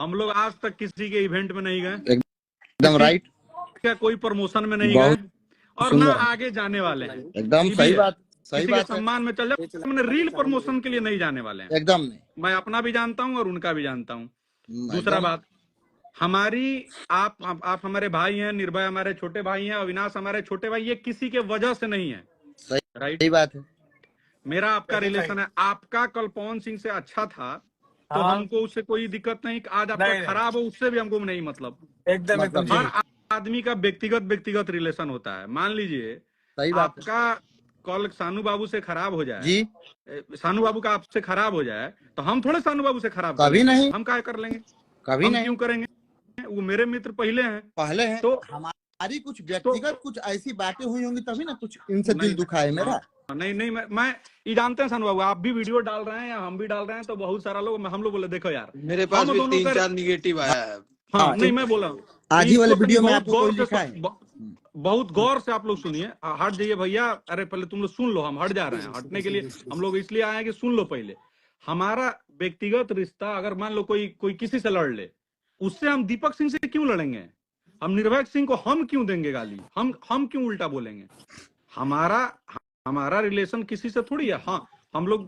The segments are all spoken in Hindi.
हम लोग आज तक किसी के इवेंट में नहीं गए, एकदम राइट, क्या कोई प्रमोशन में नहीं गए और ना आगे जाने वाले हैं। एकदम सही बात, सही किसी बात के सम्मान में चल जाए, मैंने रील प्रमोशन के लिए नहीं जाने वाले हैं, एकदम नहीं। मैं अपना भी जानता हूँ और उनका भी जानता हूँ। दूसरा बात, हमारी आप हमारे भाई हैं, निर्भय हमारे छोटे भाई हैं, अविनाश हमारे छोटे भाई, ये किसी के वजह से नहीं है। राइट, सही बात है। मेरा आपका रिलेशन है, आपका कल पवन सिंह से अच्छा था तो हमको उससे कोई दिक्कत नहीं, आज आपका खराब हो उससे भी हमको नहीं मतलब। एकदम हर आदमी का व्यक्तिगत रिलेशन होता है। मान लीजिए सही बात आपका कल सानू बाबू से खराब हो जाए जी, सानू बाबू का आपसे खराब हो जाए तो हम थोड़े सानू बाबू से खराब कभी नहीं, हम क्या कर लेंगे, कभी हम नहीं, क्यों करेंगे, वो मेरे मित्र पहले हैं। तो हमारी कुछ व्यक्तिगत कुछ ऐसी बातें हुई होंगी तभी ना कुछ इनसे दिल दुखा है मेरा। नहीं मैं ये जानते हैं सानू बाबू, आप भी वीडियो डाल रहे हैं या हम भी डाल रहे हैं तो बहुत सारा लोग हम लोग बोले देखो यार मेरे पास भी 3-4 निगेटिव आया है। हाँ नहीं मैं बोला आज ही वाले वीडियो में आपको कोई लिखा है, बहुत गौर से आप लोग सुनिए। हट जाइए भैया, अरे पहले तुम लोग सुन लो, हम हट जा रहे हैं, हटने के लिए हम लोग इसलिए आए हैं कि सुन लो पहले। हमारा व्यक्तिगत रिश्ता अगर मान लो कोई किसी से लड़ ले, उससे हम दीपक सिंह से क्यों लड़ेंगे, हम निर्भय सिंह को हम क्यों देंगे गाली, हम क्यों उल्टा बोलेंगे। हमारा रिलेशन किसी से थोड़ी है। हाँ हम लोग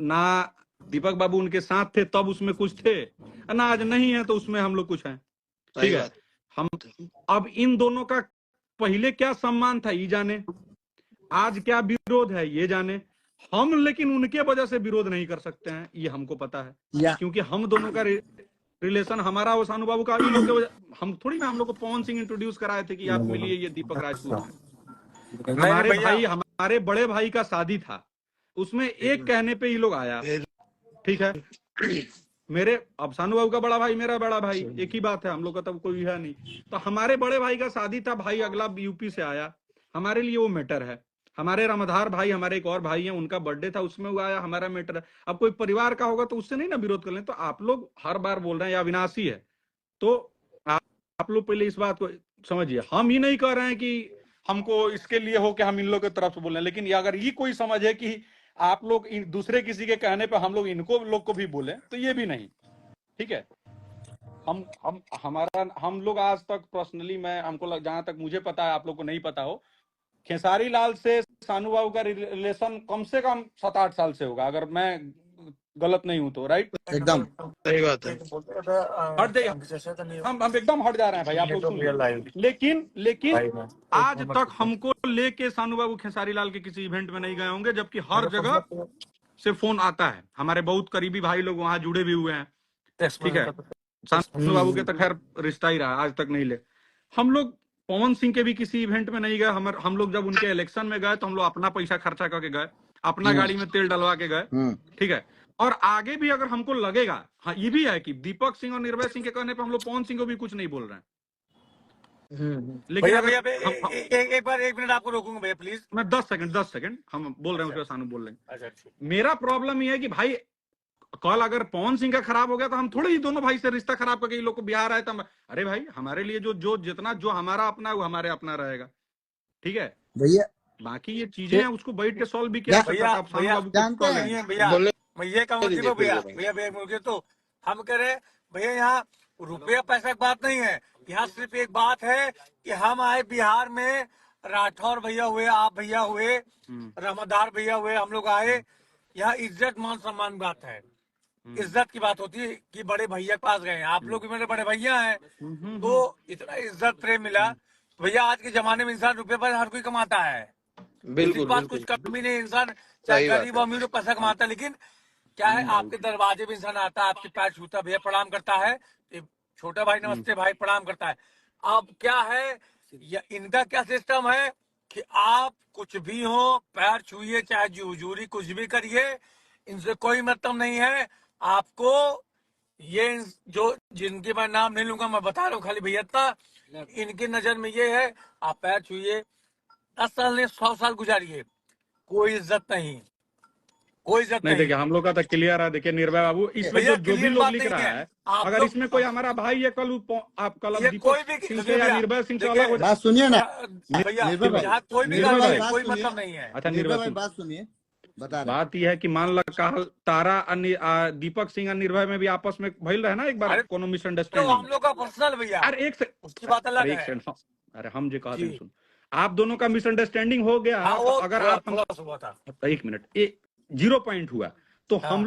ना दीपक बाबू उनके साथ थे तब उसमें कुछ थे, ना आज नहीं है तो उसमें हम लोग कुछ हैं। ठीक है, हम अब इन दोनों का पहले क्या सम्मान था ये जाने, आज क्या विरोध है ये जाने। हम लेकिन उनके वजह से विरोध नहीं कर सकते हैं, ये हमको पता है, क्योंकि हम दोनों का रिलेशन हमारा और सानू बाबू का इन लोग के वजह, हम थोड़ी ना हम लोग को पवन सिंह इंट्रोड्यूस कराए थे कि आप मिलिए ये दीपक राजपूत। हमारे भाई हमारे बड़े भाई का शादी था, उसमें एक कहने पे ये लोग आया। ठीक है, मेरे अब सानू बाबू का बड़ा भाई मेरा बड़ा भाई एक ही बात है, हम लोग का तब कोई है नहीं। तो हमारे बड़े भाई का शादी था, भाई अगला यूपी से आया, हमारे लिए वो मैटर है। हमारे रामधार भाई हमारे एक और भाई हैं, उनका बर्थडे था उसमें वो आया, हमारा मैटर है। अब कोई परिवार का होगा तो उससे नहीं ना विरोध कर लें। तो आप लोग हर बार बोल रहे हैं या अविनाशी है, तो आप लोग पहले इस बात को समझिए। हम ही नहीं कह रहे हैं कि हमको इसके लिए हो कि हम इन लोग की तरफ से बोल रहे हैं, लेकिन अगर ये कोई समझ है कि आप लोग दूसरे किसी के कहने पे हम लोग इनको लोग को भी बोले तो ये भी नहीं ठीक है। हम लोग आज तक पर्सनली हमको जहां तक मुझे पता है, आप लोग को नहीं पता हो, खेसारी लाल से सानू बाबू का रिलेशन कम से कम 7-8 साल से होगा, अगर मैं गलत नहीं हूं तो। राइट, एकदम सही बात है। हट जाइए, हम एकदम हट जा रहे हैं भाई, आप लोग सुन। लेकिन आज तक हमको लेके सानू बाबू खेसारी लाल के किसी इवेंट में नहीं गए होंगे, जबकि हर जगह से फोन आता है। हमारे बहुत करीबी भाई लोग वहां जुड़े भी हुए हैं। ठीक है, सानू बाबू के तो खैर रिश्ता ही रहा, आज तक नहीं ले। हम लोग पवन सिंह के भी किसी इवेंट में नहीं गए। हम लोग जब उनके इलेक्शन में गए तो हम लोग अपना पैसा खर्चा करके गए, अपना गाड़ी में तेल डलवा के गए। ठीक है, और आगे भी अगर हमको लगेगा, हाँ ये भी है कि दीपक सिंह और निर्भय सिंह के कहने पे हम लोग पवन सिंह को भी कुछ नहीं बोल रहे हैं। लेकिन एक मिनट आपको रोकूंगा भैया प्लीज, मैं 10 सेकंड हम बोल रहे हैं, उसके सानू बोल रहे हैं। मेरा प्रॉब्लम ये है कि भाई कल अगर पवन सिंह का खराब हो गया तो हम थोड़े ही दोनों भाई से रिश्ता खराब करके ये लोग को बिहार आए तो अरे भाई हमारे लिए जो जितना जो हमारा अपना है वो हमारे अपना रहेगा। ठीक है भैया, बाकी ये चीजें हैं उसको बैठ के सॉल्व भी किया भैया मैं ये कहूँगा भैया तो हम कह रहे भैया यहाँ रुपया पैसा की बात नहीं है, यहाँ सिर्फ एक बात है कि हम आए बिहार में, राठौर भैया हुए, आप भैया हुए, रामधार भैया हुए, हम लोग आए यहाँ इज्जत मान सम्मान बात है, इज्जत की बात होती है कि बड़े भैया के पास गए। आप लोग भी मेरे बड़े भैया हैं तो इतना इज्जत प्रेम मिला। भैया आज के जमाने में इंसान रुपये पर हर कोई कमाता है, बिल्कुल पास कुछ कमी नहीं, इंसान चाहे गरीब अमीर पैसा कमाता है, लेकिन क्या है आपके दरवाजे पे इंसान आता है, आपके पैर छूता, भैया प्रणाम करता है, छोटा भाई नमस्ते भाई प्रणाम करता है। अब क्या है इनका क्या सिस्टम है कि आप कुछ भी हो पैर छूइए, चाहे जुजूरी कुछ भी करिए, इनसे कोई मतलब नहीं है आपको। ये जो जिनके मैं नाम नहीं लूंगा, मैं बता रहा हूँ खाली भैया इतना, इनकी नजर में ये है आप पैर छूइए, 10 साल ने 100 साल गुजारिए, कोई इज्जत नहीं, कोई इज्जत नहीं। देखिए हम लोग का तो क्लियर है। देखिए निर्भय बाबू, इसमें जो भी लोग लिख रहा है, अगर इसमें कोई हमारा भाई है कल आप कल दीपक सिंह से या निर्भय सिंह से अलग हो बात सुनिए ना भैया, कोई भी कोई मतलब नहीं है। अच्छा निर्भय भाई बात सुनिए, बता रहे बात यह है कि मान ला काल तारा दीपक सिंह और निर्भय में भी आपस में भइल रहे ना एक बार अरे कोनो तो मिसअंडरस्टैंडिंग। हम लोग का पर्सनल भैया, अरे एक से उसकी बात अलग अरे एक है सेकंड, अरे हम जो कहते हैं जी। सुन, आप दोनों का मिसअंडरस्टैंडिंग हो गया हाँ तो वो अगर थोड़ा आप थोड़ा सा हुआ था। एक मिनट, 0 पॉइंट हुआ तो हाँ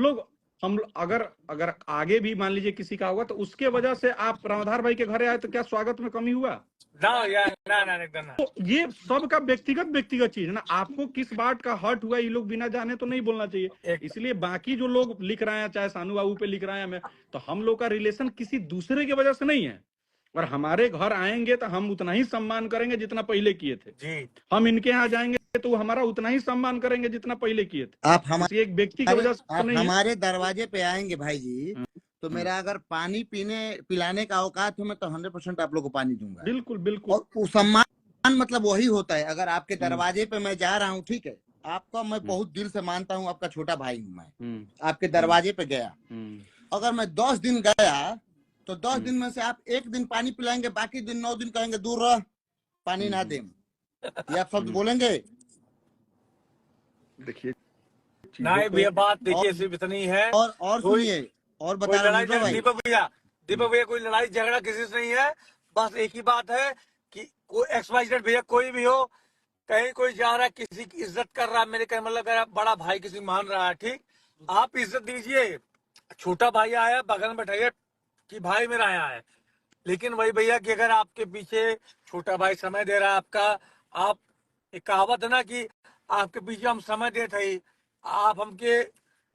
हम अगर अगर आगे भी मान लीजिए किसी का हुआ तो उसके वजह से आप रामधार भाई के घरे आए तो क्या स्वागत में कमी हुआ? ना यार, ना एकदम ना। तो ये सबका व्यक्तिगत चीज है ना, आपको किस बात का हर्ट हुआ ये लोग बिना जाने तो नहीं बोलना चाहिए। एक इसलिए बाकी जो लोग लिख रहे हैं, चाहे सानू बाबू पे लिख रहे हैं, मैं तो हम लोग का रिलेशन किसी दूसरे की वजह से नहीं है, और हमारे घर आएंगे तो हम उतना ही सम्मान करेंगे जितना पहले किए थे। जी। हम इनके यहाँ जाएंगे तो वो हमारा उतना ही सम्मान करेंगे जितना पहले किए थे। आप किसी एक व्यक्ति की वजह से तो आप नहीं है। हमारे दरवाजे पे आएंगे भाई जी, तो मेरा अगर पानी पिलाने का औकात है, मैं तो 100% आप लोग को पानी दूंगा। बिल्कुल बिल्कुल। और वो सम्मान मतलब वही होता है, अगर आपके दरवाजे पे मैं जा रहा हूँ, ठीक है, आपका मैं बहुत दिल से मानता हूँ, आपका छोटा भाई हूँ मैं, आपके दरवाजे पे गया, अगर मैं 10 दिन गया तो 10 दिन में से आप 1 दिन पानी पिलाएंगे, बाकी दिन 9 दिन कहेंगे दूर रह, पानी ना दे, ये आप शब्द बोलेंगे? देखिए ना ये बात देखिए सिर्फ इतनी है। और सुनिए, और कोई बता रहा लड़ाई हूँ भाई, दीपक भैया कोई लड़ाई झगड़ा किसी से नहीं है। बस एक ही बात है कि कोई XYZ भैया कोई भी हो, कहीं कोई जा रहा है, किसी की इज्जत कर रहा है, मेरे कहने मतलब अगर बड़ा भाई किसी मान रहा है, ठीक, आप इज्जत दीजिए। छोटा भाई आया बगल में बैठाइए कि भाई मेरा आया है, लेकिन वही भैया कि अगर आपके पीछे छोटा भाई समय दे रहा है आपका, आप एक कहावत है ना कि आपके पीछे हम समय देते ही आप हमके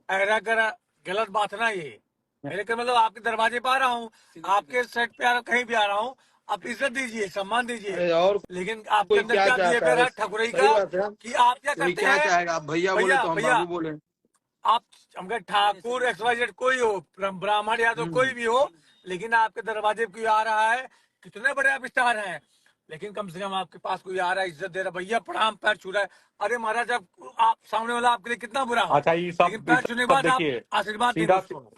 ऐरा करा, गलत बात है ना ये। मेरे का मतलब आपके दरवाजे पे आ रहा हूँ, आपके सेट पे आ रहा हूँ, कहीं भी आ रहा हूँ, आप इज्जत दीजिए, सम्मान दीजिए। अरे और लेकिन आपके कोई अंदर क्या क्या चाहता बिहेवियर है? है ठकुरई सही का बात है। कि आप क्या कोई करते क्या हैं? चाहेगा? आप भैया बोले तो हम भैया बाबू बोले। आप हमका ठाकुर XYZ कोई हो, ब्राह्मण या तो कोई भी हो, लेकिन आपके दरवाजे पे कोई आ रहा है, कितने बड़े आप स्टार हैं, लेकिन कम से कम आपके पास कोई आ रहा है, इज्जत दे रहा है, भैया प्रणाम, पैर छू रहा है। अरे महाराज, आप सामने वाला आपके लिए कितना बुरा हो, अच्छा ये लेकिन पैर छूने के बाद आप देखिए आशीर्वाद देंगे सीधा उसको।